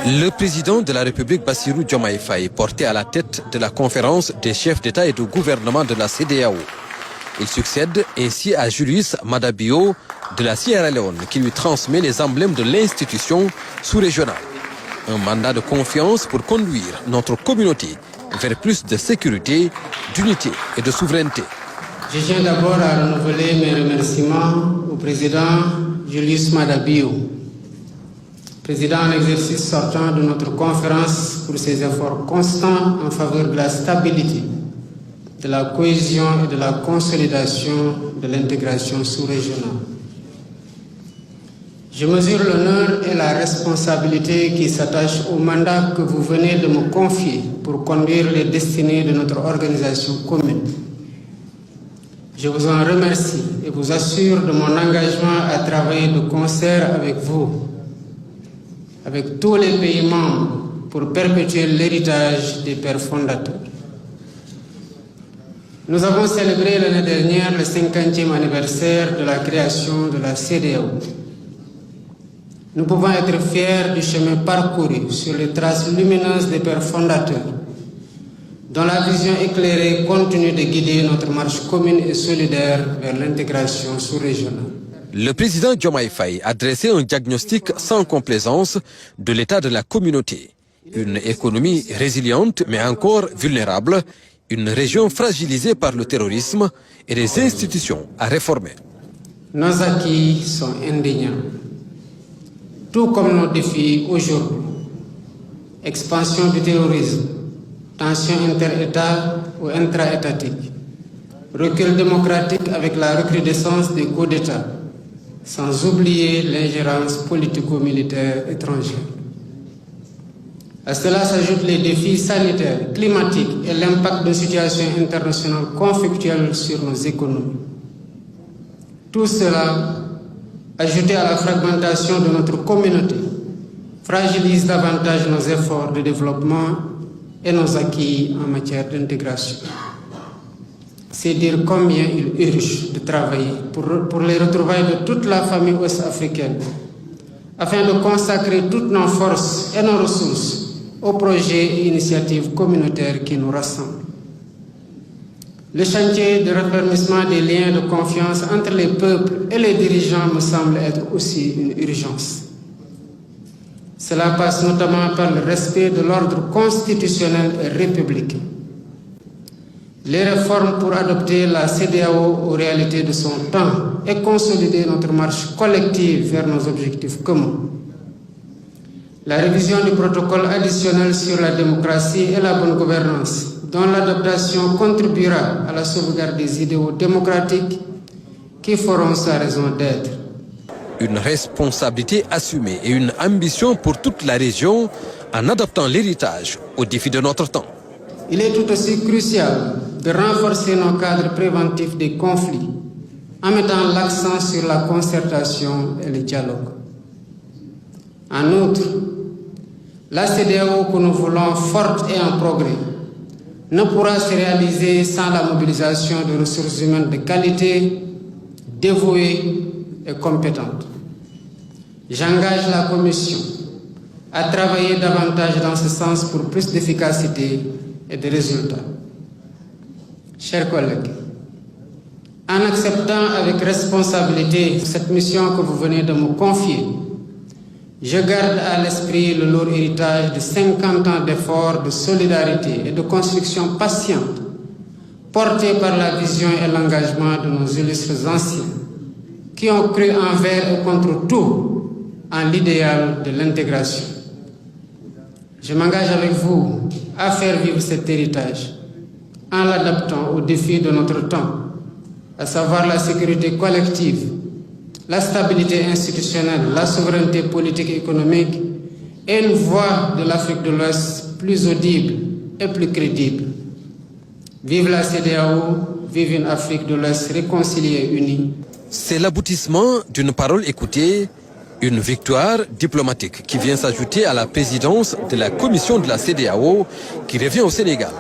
Le président de la République Bassirou Diomaye Faye porté à la tête de la conférence des chefs d'État et de gouvernement de la CEDEAO. Il succède ainsi à Julius Maada Bio de la Sierra Leone qui lui transmet les emblèmes de l'institution sous-régionale. Un mandat de confiance pour conduire notre communauté vers plus de sécurité, d'unité et de souveraineté. Je tiens d'abord à renouveler mes remerciements au président Julius Maada Bio, président en exercice sortant de notre conférence pour ses efforts constants en faveur de la stabilité, de la cohésion et de la consolidation de l'intégration sous-régionale. Je mesure l'honneur et la responsabilité qui s'attachent au mandat que vous venez de me confier pour conduire les destinées de notre organisation commune. Je vous en remercie et vous assure de mon engagement à travailler de concert avec vous, avec tous les pays membres, pour perpétuer l'héritage des pères fondateurs. Nous avons célébré l'année dernière le 50e anniversaire de la création de la CEDEAO. Nous pouvons être fiers du chemin parcouru sur les traces lumineuses des pères fondateurs, dont la vision éclairée continue de guider notre marche commune et solidaire vers l'intégration sous-régionale. Le président Diomaye Faye a dressé un diagnostic sans complaisance de l'état de la communauté. Une économie résiliente mais encore vulnérable, une région fragilisée par le terrorisme et des institutions à réformer. Nos acquis sont indéniables, tout comme nos défis aujourd'hui. Expansion du terrorisme, tensions inter-États ou intra-étatiques, recul démocratique avec la recrudescence des coups d'État, sans oublier l'ingérence politico-militaire étrangère. À cela s'ajoutent les défis sanitaires, climatiques et l'impact de situations internationales conflictuelles sur nos économies. Tout cela, ajouté à la fragmentation de notre communauté, fragilise davantage nos efforts de développement et nos acquis en matière d'intégration. C'est dire combien il urge de travailler pour les retrouvailles de toute la famille ouest-africaine, afin de consacrer toutes nos forces et nos ressources aux projets et initiatives communautaires qui nous rassemblent. Le chantier de raffermissement des liens de confiance entre les peuples et les dirigeants me semble être aussi une urgence. Cela passe notamment par le respect de l'ordre constitutionnel et républicain. Les réformes pour adopter la CEDEAO aux réalités de son temps et consolider notre marche collective vers nos objectifs communs. La révision du protocole additionnel sur la démocratie et la bonne gouvernance, dont l'adaptation contribuera à la sauvegarde des idéaux démocratiques qui feront sa raison d'être. Une responsabilité assumée et une ambition pour toute la région en adaptant l'héritage aux défis de notre temps. Il est tout aussi crucial de renforcer nos cadres préventifs des conflits en mettant l'accent sur la concertation et le dialogue. En outre, la CEDEAO que nous voulons forte et en progrès ne pourra se réaliser sans la mobilisation de ressources humaines de qualité, dévouées et compétentes. J'engage la Commission à travailler davantage dans ce sens pour plus d'efficacité et de résultats. Chers collègues, en acceptant avec responsabilité cette mission que vous venez de me confier, je garde à l'esprit le lourd héritage de 50 ans d'efforts, de solidarité et de construction patiente, portés par la vision et l'engagement de nos illustres anciens, qui ont cru envers et contre tout en l'idéal de l'intégration. Je m'engage avec vous à faire vivre cet héritage en l'adaptant aux défis de notre temps, à savoir la sécurité collective, la stabilité institutionnelle, la souveraineté politique et économique et une voix de l'Afrique de l'Ouest plus audible et plus crédible. Vive la CEDEAO, vive une Afrique de l'Ouest réconciliée et unie. C'est l'aboutissement d'une parole écoutée, une victoire diplomatique qui vient s'ajouter à la présidence de la commission de la CEDEAO qui revient au Sénégal.